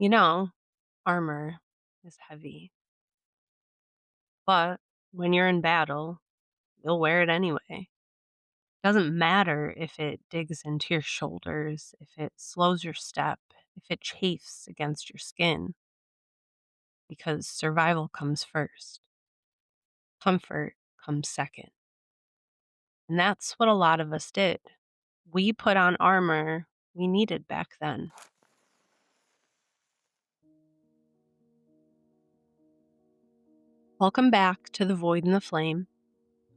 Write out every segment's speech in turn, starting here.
You know, armor is heavy, but when you're in battle, you'll wear it anyway. Doesn't matter if it digs into your shoulders, if it slows your step, if it chafes against your skin, because survival comes first, comfort comes second. And that's what a lot of us did. We put on armor we needed back then. Welcome back to The Void and the Flame.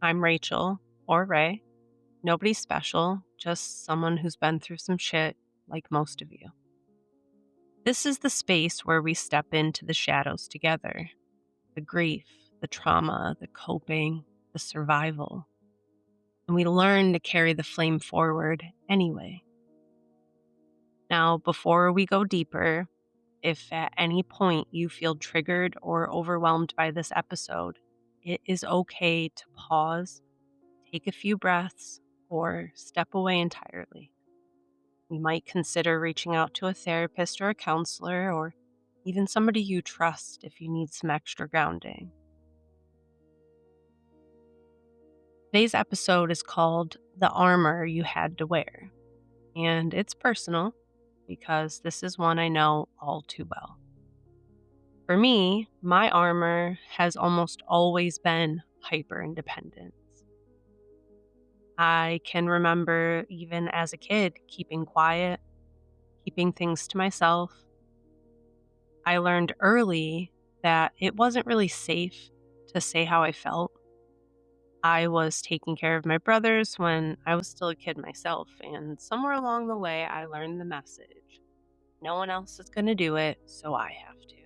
I'm Rachel, or Ray. Nobody special, just someone who's been through some shit, like most of you. This is the space where we step into the shadows together, the grief, the trauma, the coping, the survival. And we learn to carry the flame forward anyway. Now, before we go deeper, if at any point you feel triggered or overwhelmed by this episode, it is okay to pause, take a few breaths, or step away entirely. You might consider reaching out to a therapist or a counselor, or even somebody you trust if you need some extra grounding. Today's episode is called The Armor You Had to Wear, and it's personal because this is one I know all too well. For me, my armor has almost always been hyper independence. I can remember, even as a kid, keeping quiet, keeping things to myself. I learned early that it wasn't really safe to say how I felt. I was taking care of my brothers when I was still a kid myself, and somewhere along the way, I learned the message: no one else is going to do it, so I have to.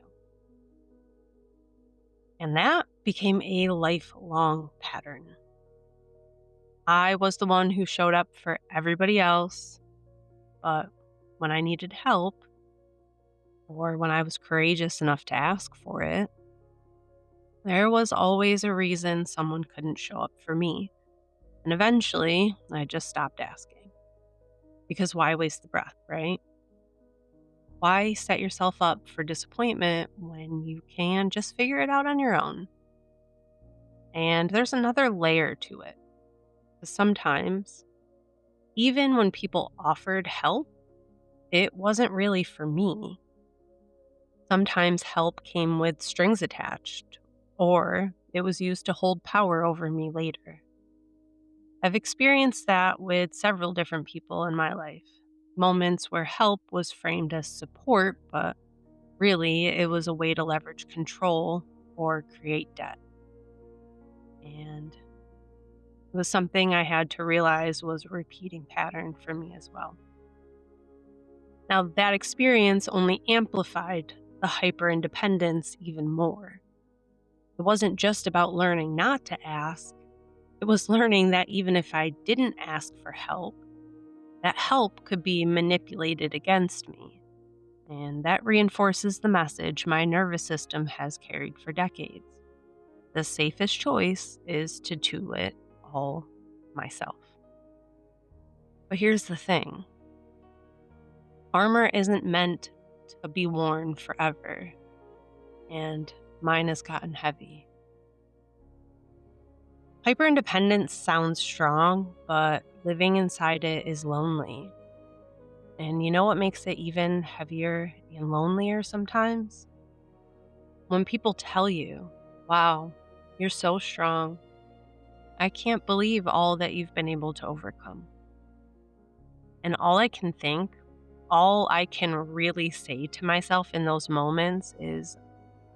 And that became a lifelong pattern. I was the one who showed up for everybody else, but when I needed help, or when I was courageous enough to ask for it, there was always a reason someone couldn't show up for me. And eventually, I just stopped asking. Because why waste the breath, right? Why set yourself up for disappointment when you can just figure it out on your own? And there's another layer to it. 'Cause sometimes, even when people offered help, it wasn't really for me. Sometimes help came with strings attached, or it was used to hold power over me later. I've experienced that with several different people in my life. Moments where help was framed as support, but really it was a way to leverage control or create debt. And it was something I had to realize was a repeating pattern for me as well. Now, that experience only amplified the hyper independence even more. It wasn't just about learning not to ask, it was learning that even if I didn't ask for help, that help could be manipulated against me. And that reinforces the message my nervous system has carried for decades. The safest choice is to do it all myself. But here's the thing: armor isn't meant to be worn forever, and mine has gotten heavy. Hyperindependence sounds strong, but living inside it is lonely. And you know what makes it even heavier and lonelier sometimes? When people tell you, wow, you're so strong. I can't believe all that you've been able to overcome. And all I can really say to myself in those moments is,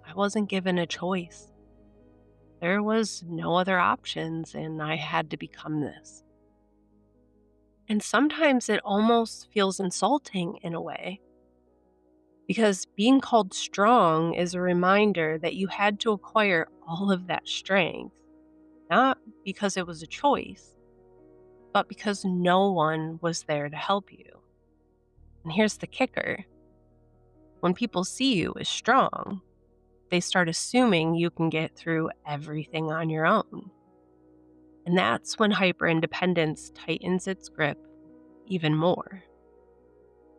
I wasn't given a choice. There was no other options, and I had to become this. And sometimes it almost feels insulting in a way, because being called strong is a reminder that you had to acquire all of that strength, not because it was a choice, but because no one was there to help you. And here's the kicker: when people see you as strong, they start assuming you can get through everything on your own. And that's when hyperindependence tightens its grip even more.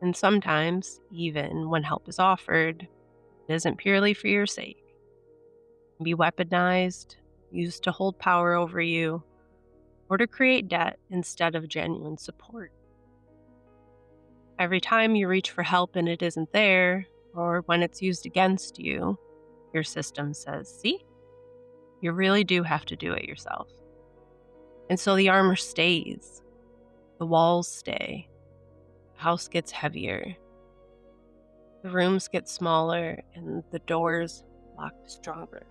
And sometimes, even when help is offered, it isn't purely for your sake. It can be weaponized, used to hold power over you, or to create debt instead of genuine support. Every time you reach for help and it isn't there, or when it's used against you, your system says, see, you really do have to do it yourself. And so the armor stays, the walls stay, the house gets heavier, the rooms get smaller, and the doors locked stronger.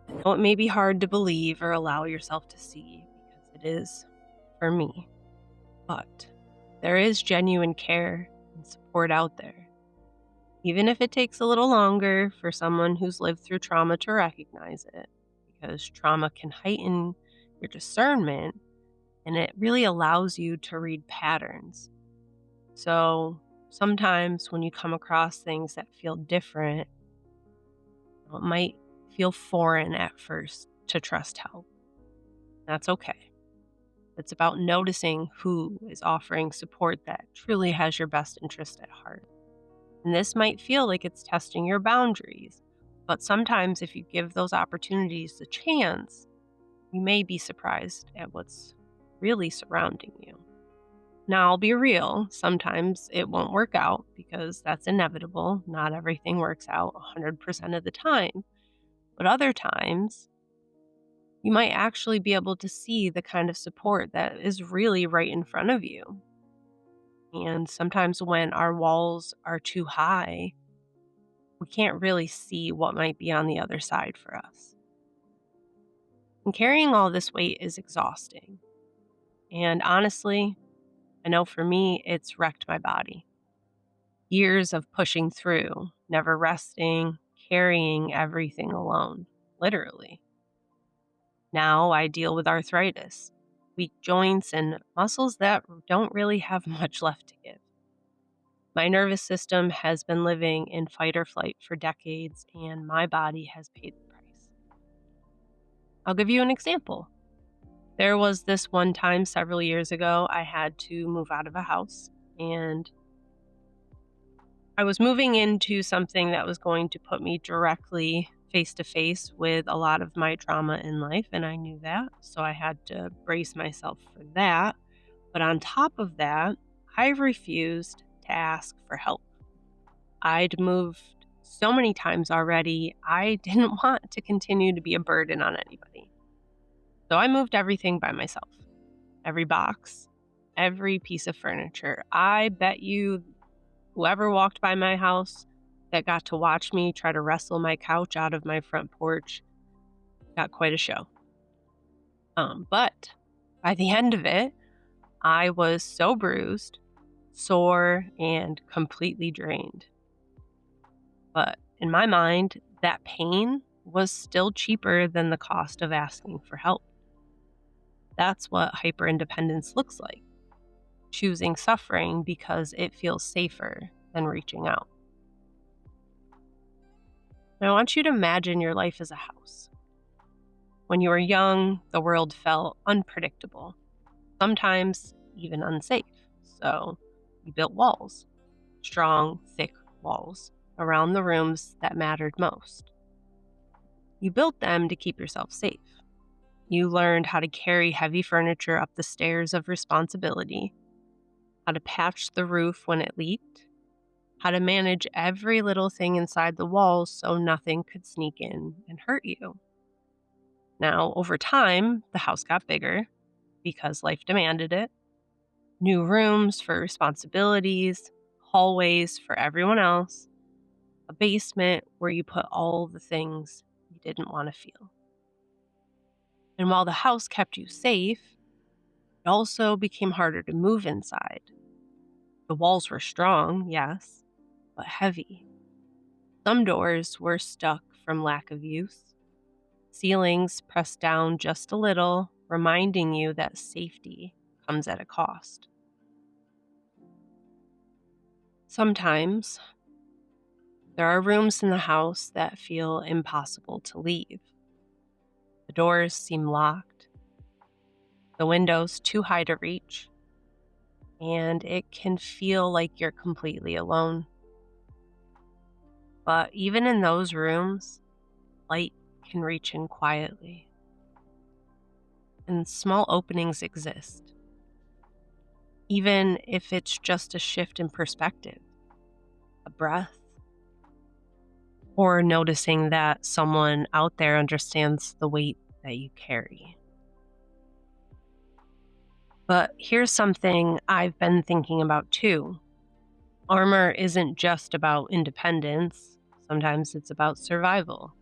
I know it may be hard to believe or allow yourself to see, because it is for me, but there is genuine care and support out there. Even if it takes a little longer for someone who's lived through trauma to recognize it, because trauma can heighten your discernment and it really allows you to read patterns. So sometimes when you come across things that feel different, it might feel foreign at first to trust help. That's okay. It's about noticing who is offering support that truly has your best interest at heart. And this might feel like it's testing your boundaries, but sometimes if you give those opportunities a chance, you may be surprised at what's really surrounding you. Now, I'll be real, sometimes it won't work out because that's inevitable. Not everything works out 100% of the time. But other times, you might actually be able to see the kind of support that is really right in front of you. And sometimes when our walls are too high, we can't really see what might be on the other side for us. And carrying all this weight is exhausting. And honestly, I know for me, it's wrecked my body. Years of pushing through, never resting, carrying everything alone, literally. Now I deal with arthritis, weak joints, and muscles that don't really have much left to give. My nervous system has been living in fight or flight for decades, and my body has paid the price. I'll give you an example. There was this one time several years ago, I had to move out of a house, and I was moving into something that was going to put me directly face to face with a lot of my trauma in life, and I knew that, so I had to brace myself for that. But on top of that, I refused to ask for help. I'd moved so many times already, I didn't want to continue to be a burden on anybody. So I moved everything by myself. Every box, every piece of furniture. I bet you whoever walked by my house that got to watch me try to wrestle my couch out of my front porch got quite a show. But by the end of it, I was so bruised, sore, and completely drained. But in my mind, that pain was still cheaper than the cost of asking for help. That's what hyperindependence looks like. Choosing suffering because it feels safer than reaching out. Now, I want you to imagine your life as a house. When you were young, the world felt unpredictable, sometimes even unsafe. So you built walls, strong, thick walls, around the rooms that mattered most. You built them to keep yourself safe. You learned how to carry heavy furniture up the stairs of responsibility, how to patch the roof when it leaked, how to manage every little thing inside the walls so nothing could sneak in and hurt you. Now, over time, the house got bigger because life demanded it. New rooms for responsibilities, hallways for everyone else, a basement where you put all the things you didn't want to feel. And while the house kept you safe, it also became harder to move inside. The walls were strong, yes, but heavy. Some doors were stuck from lack of use. Ceilings pressed down just a little, reminding you that safety comes at a cost. Sometimes there are rooms in the house that feel impossible to leave. The doors seem locked, the windows too high to reach, and it can feel like you're completely alone. But even in those rooms, light can reach in quietly, and small openings exist, even if it's just a shift in perspective, a breath, or noticing that someone out there understands the weight that you carry. But here's something I've been thinking about too. Armor isn't just about independence, sometimes it's about survival.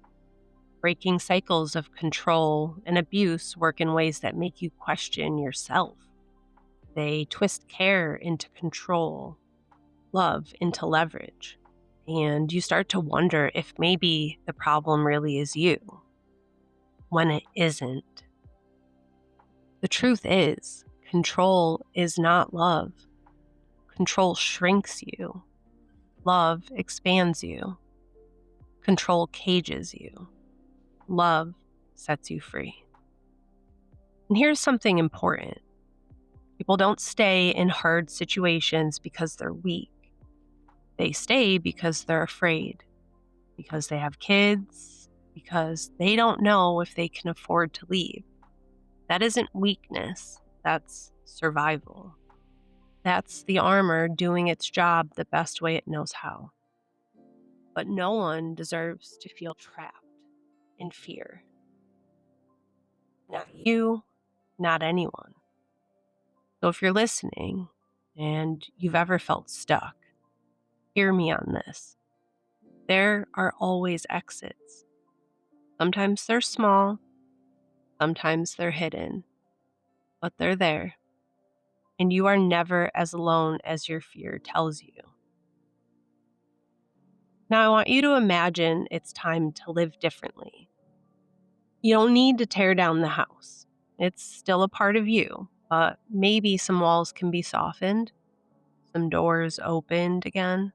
Breaking cycles of control and abuse work in ways that make you question yourself. They twist care into control, love into leverage, and you start to wonder if maybe the problem really is you when it isn't. The truth is, control is not love. Control shrinks you, love expands you, control cages you, love sets you free. And here's something important. People don't stay in hard situations because they're weak. They stay because they're afraid, because they have kids, because they don't know if they can afford to leave. That isn't weakness, that's survival. That's the armor doing its job the best way it knows how. But no one deserves to feel trapped in fear. Not you, not anyone. So if you're listening and you've ever felt stuck, hear me on this. There are always exits. Sometimes they're small, sometimes they're hidden, but they're there. And you are never as alone as your fear tells you. Now, I want you to imagine it's time to live differently. You don't need to tear down the house. It's still a part of you, but maybe some walls can be softened, some doors opened again.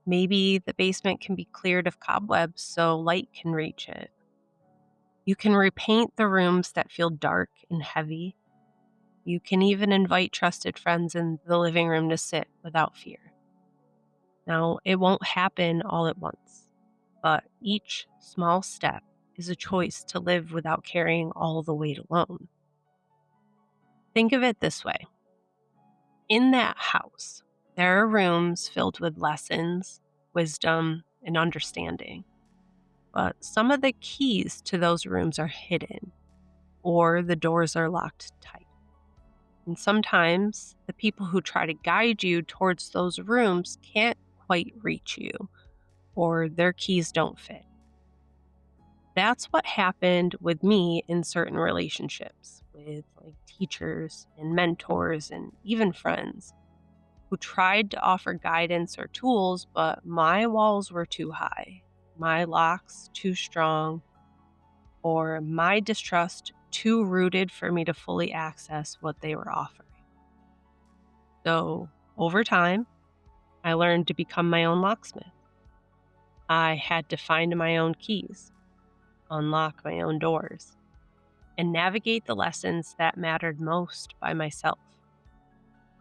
Maybe the basement can be cleared of cobwebs so light can reach it. You can repaint the rooms that feel dark and heavy. You can even invite trusted friends in the living room to sit without fear. Now, it won't happen all at once, but each small step is a choice to live without carrying all the weight alone. Think of it this way. In that house, there are rooms filled with lessons, wisdom, and understanding. But some of the keys to those rooms are hidden, or the doors are locked tight. And sometimes the people who try to guide you towards those rooms can't quite reach you, or their keys don't fit. That's what happened with me in certain relationships with teachers and mentors and even friends who tried to offer guidance or tools, but my walls were too high, my locks too strong, or my distrust too rooted for me to fully access what they were offering. So, over time, I learned to become my own locksmith. I had to find my own keys, unlock my own doors, and navigate the lessons that mattered most by myself.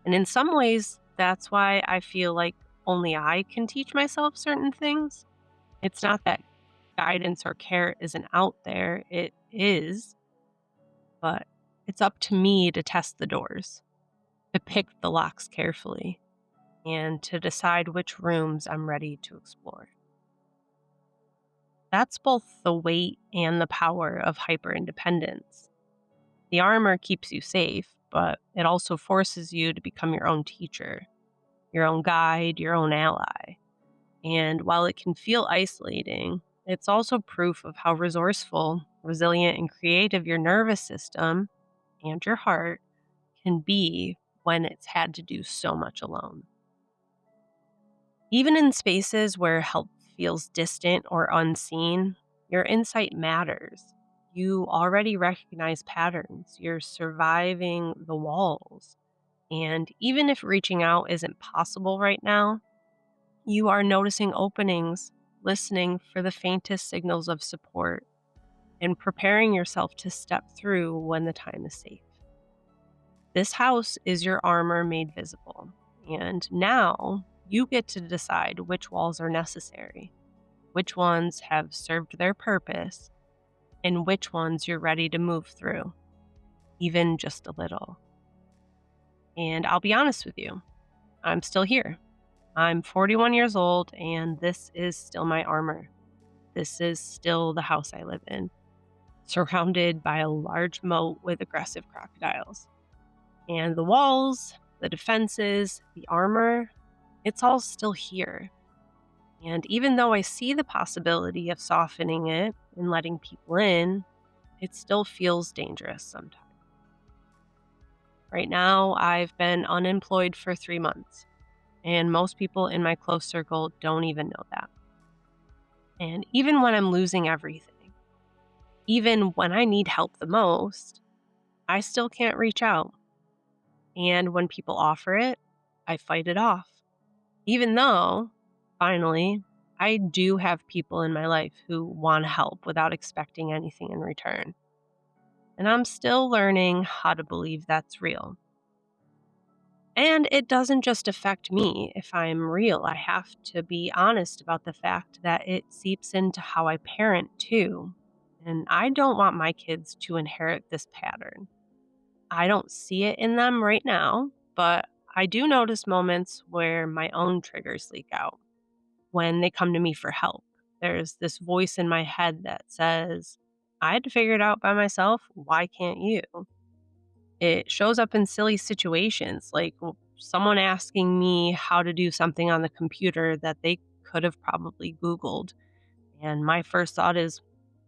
And in some ways, that's why I feel like only I can teach myself certain things. It's not that guidance or care isn't out there, it is, but it's up to me to test the doors, to pick the locks carefully, and to decide which rooms I'm ready to explore. That's both the weight and the power of hyper-independence. The armor keeps you safe, but it also forces you to become your own teacher, your own guide, your own ally. And while it can feel isolating, it's also proof of how resourceful, resilient, and creative your nervous system and your heart can be when it's had to do so much alone. Even in spaces where help feels distant or unseen, your insight matters. You already recognize patterns, you're surviving the walls. And even if reaching out isn't possible right now, you are noticing openings, listening for the faintest signals of support, and preparing yourself to step through when the time is safe. This house is your armor made visible. And now you get to decide which walls are necessary, which ones have served their purpose, and which ones you're ready to move through, even just a little. And I'll be honest with you, I'm still here. I'm 41 years old, and this is still my armor. This is still the house I live in, surrounded by a large moat with aggressive crocodiles. And the walls, the defenses, the armor, it's all still here. And even though I see the possibility of softening it and letting people in, it still feels dangerous sometimes. Right now, I've been unemployed for 3 months, and most people in my close circle don't even know that. And even when I'm losing everything, even when I need help the most, I still can't reach out. And when people offer it, I fight it off. Even though, finally, I do have people in my life who want to help without expecting anything in return. And I'm still learning how to believe that's real. And it doesn't just affect me if I'm real. I have to be honest about the fact that it seeps into how I parent too. And I don't want my kids to inherit this pattern. I don't see it in them right now, but I do notice moments where my own triggers leak out when they come to me for help. There's this voice in my head that says, I had to figure it out by myself. Why can't you? It shows up in silly situations like someone asking me how to do something on the computer that they could have probably Googled. And my first thought is,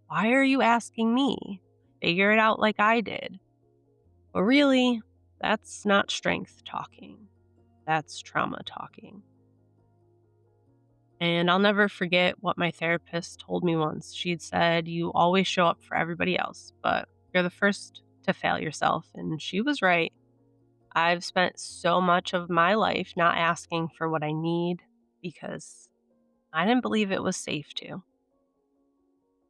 why are you asking me? Figure it out like I did. But really, that's not strength talking. That's trauma talking. And I'll never forget what my therapist told me once. She'd said, you always show up for everybody else, but you're the first to fail yourself. And she was right. I've spent so much of my life not asking for what I need because I didn't believe it was safe to.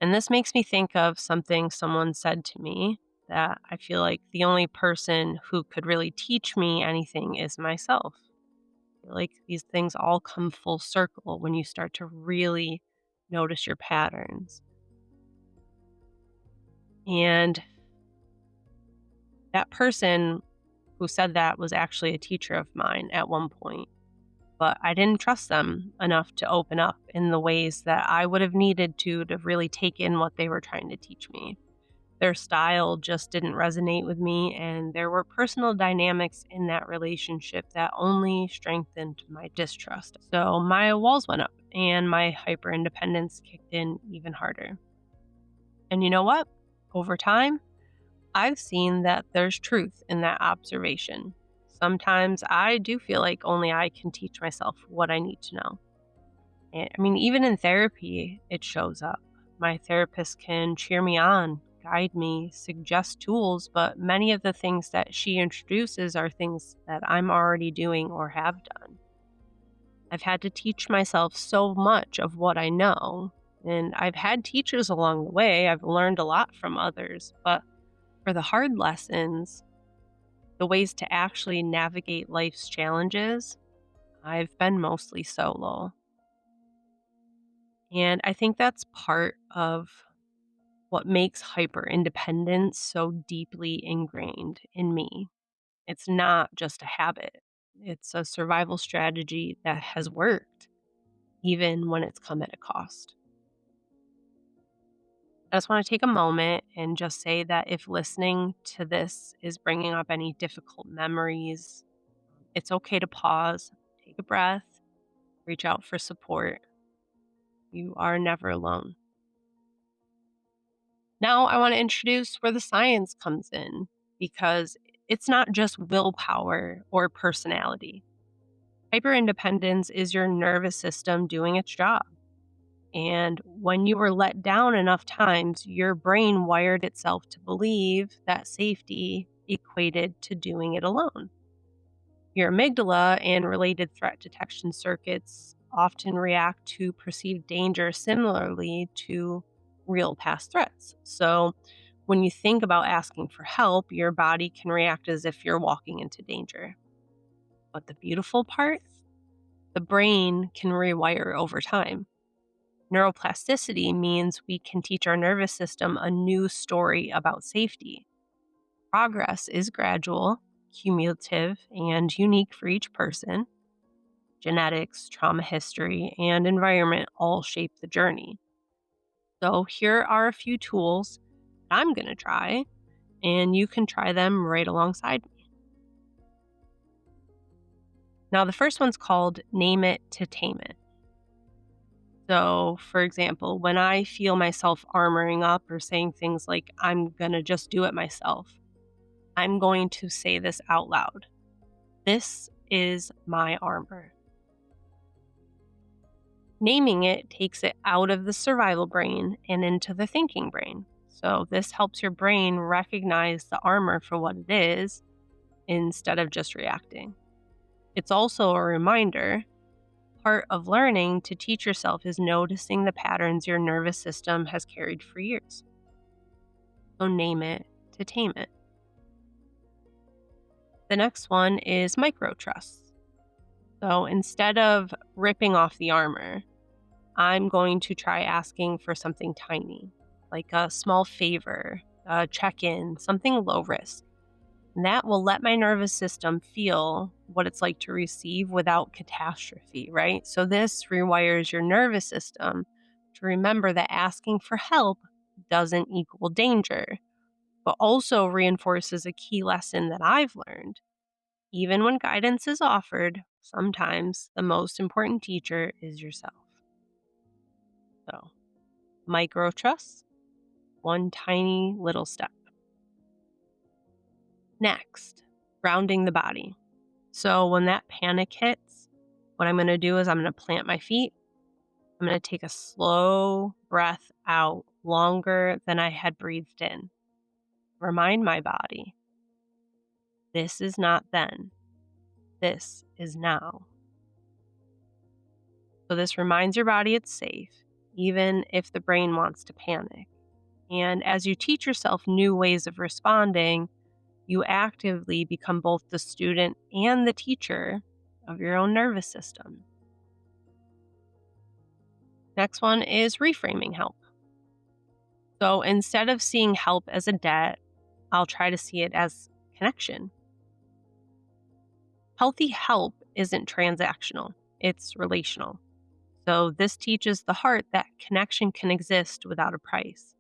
And this makes me think of something someone said to me that I feel like the only person who could really teach me anything is myself. I feel like these things all come full circle when you start to really notice your patterns. And that person who said that was actually a teacher of mine at one point, but I didn't trust them enough to open up in the ways that I would have needed to really take in what they were trying to teach me. Their style just didn't resonate with me, and there were personal dynamics in that relationship that only strengthened my distrust. So my walls went up, and my hyper independence kicked in even harder. And you know what? Over time, I've seen that there's truth in that observation. Sometimes I do feel like only I can teach myself what I need to know. And I mean, even in therapy, it shows up. My therapist can cheer me on, guide me, suggest tools, but many of the things that she introduces are things that I'm already doing or have done. I've had to teach myself so much of what I know, and I've had teachers along the way. I've learned a lot from others, but for the hard lessons, the ways to actually navigate life's challenges, I've been mostly solo. And I think that's part of what makes hyper independence so deeply ingrained in me. It's not just a habit, it's a survival strategy that has worked, even when it's come at a cost. I just want to take a moment and just say that if listening to this is bringing up any difficult memories, it's okay to pause, take a breath, reach out for support. You are never alone. Now, I want to introduce where the science comes in because it's not just willpower or personality. Hyperindependence is your nervous system doing its job. And when you were let down enough times, your brain wired itself to believe that safety equated to doing it alone. Your amygdala and related threat detection circuits often react to perceived danger similarly to real past threats. So, When you think about asking for help, your body can react as if you're walking into danger. But the beautiful part, the brain can rewire over time. Neuroplasticity means we can teach our nervous system a new story about safety. Progress is gradual, cumulative, and unique for each person. Genetics, trauma history, and environment all shape the journey. So, here are a few tools that I'm going to try, and you can try them right alongside me. Now, the first one's called Name It to Tame It. So, for example, when I feel myself armoring up or saying things like, I'm going to just do it myself, I'm going to say this out loud. This is my armor. Naming it takes it out of the survival brain and into the thinking brain. So, this helps your brain recognize the armor for what it is instead of just reacting. It's also a reminder. Part of learning to teach yourself is noticing the patterns your nervous system has carried for years. So, name it to tame it. The next one is micro trusts. So, instead of ripping off the armor, I'm going to try asking for something tiny, like a small favor, a check in, something low risk. And that will let my nervous system feel what it's like to receive without catastrophe, right? So, this rewires your nervous system to remember that asking for help doesn't equal danger, but also reinforces a key lesson that I've learned. Even when guidance is offered, sometimes the most important teacher is yourself. So, micro trusts, one tiny little step. Next, grounding the body. So, when that panic hits, what I'm going to do is I'm going to plant my feet. I'm going to take a slow breath out longer than I had breathed in. Remind my body, this is not then, this is now. So, this reminds your body it's safe, even if the brain wants to panic. And as you teach yourself new ways of responding, you actively become both the student and the teacher of your own nervous system. Next one is reframing help. So instead of seeing help as a debt, I'll try to see it as connection. Healthy help isn't transactional, it's relational. So this teaches the heart that connection can exist without a price,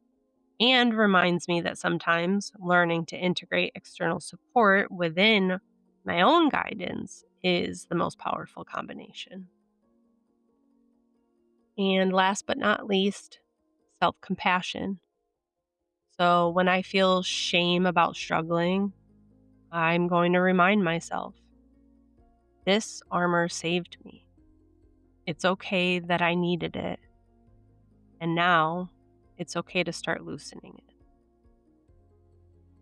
and reminds me that sometimes learning to integrate external support within my own guidance is the most powerful combination. And last but not least, self compassion. So when I feel shame about struggling, I'm going to remind myself this armor saved me. It's okay that I needed it. And now it's okay to start loosening it.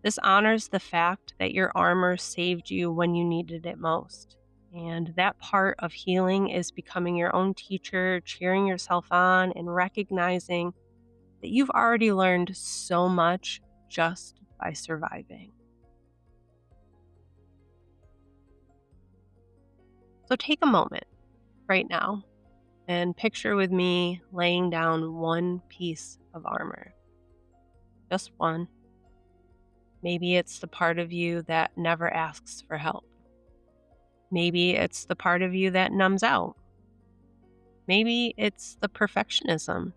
This honors the fact that your armor saved you when you needed it most. And that part of healing is becoming your own teacher, cheering yourself on, and recognizing that you've already learned so much just by surviving. So take a moment right now and picture with me laying down one piece of armor. Just one. Maybe it's the part of you that never asks for help. Maybe it's the part of you that numbs out. Maybe it's the perfectionism.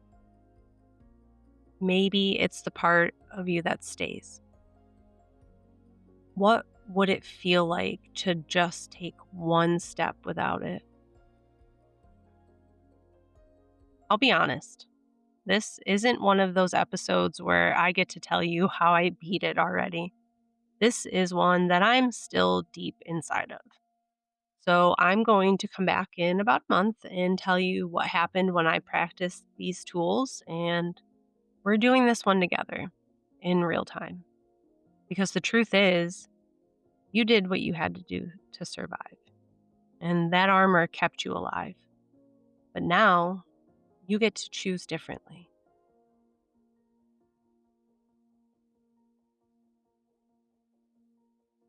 Maybe it's the part of you that stays. What would it feel like to just take one step without it? I'll be honest, this isn't one of those episodes where I get to tell you how I beat it already. This is one that I'm still deep inside of. So I'm going to come back in about a month and tell you what happened when I practiced these tools, and we're doing this one together in real time. Because the truth is, you did what you had to do to survive, and that armor kept you alive. But now you get to choose differently.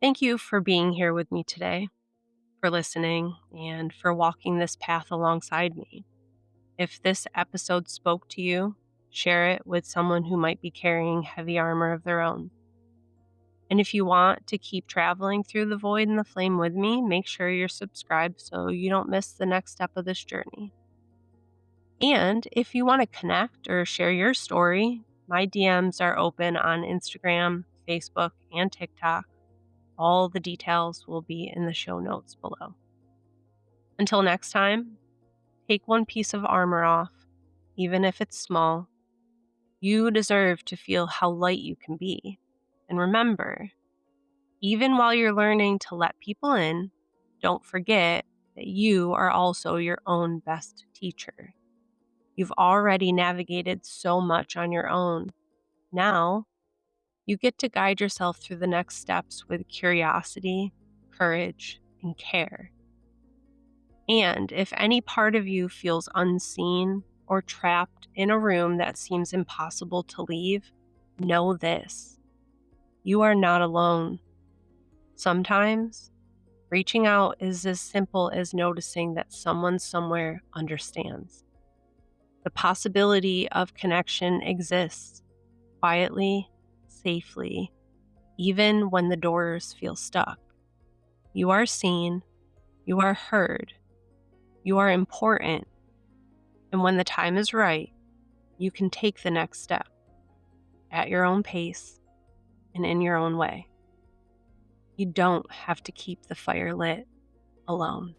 Thank you for being here with me today, for listening, and for walking this path alongside me. If this episode spoke to you, share it with someone who might be carrying heavy armor of their own. And if you want to keep traveling through the void and the flame with me, make sure you're subscribed so you don't miss the next step of this journey. And if you want to connect or share your story, my DMs are open on Instagram, Facebook, and TikTok. All the details will be in the show notes below. Until next time, take one piece of armor off, even if it's small. You deserve to feel how light you can be. And remember, even while you're learning to let people in, don't forget that you are also your own best teacher. You've already navigated so much on your own. Now, you get to guide yourself through the next steps with curiosity, courage, and care. And if any part of you feels unseen or trapped in a room that seems impossible to leave, know this: you are not alone. Sometimes, reaching out is as simple as noticing that someone somewhere understands. The possibility of connection exists quietly, safely, even when the doors feel stuck. You are seen, you are heard, you are important, and when the time is right, you can take the next step at your own pace and in your own way. You don't have to keep the fire lit alone.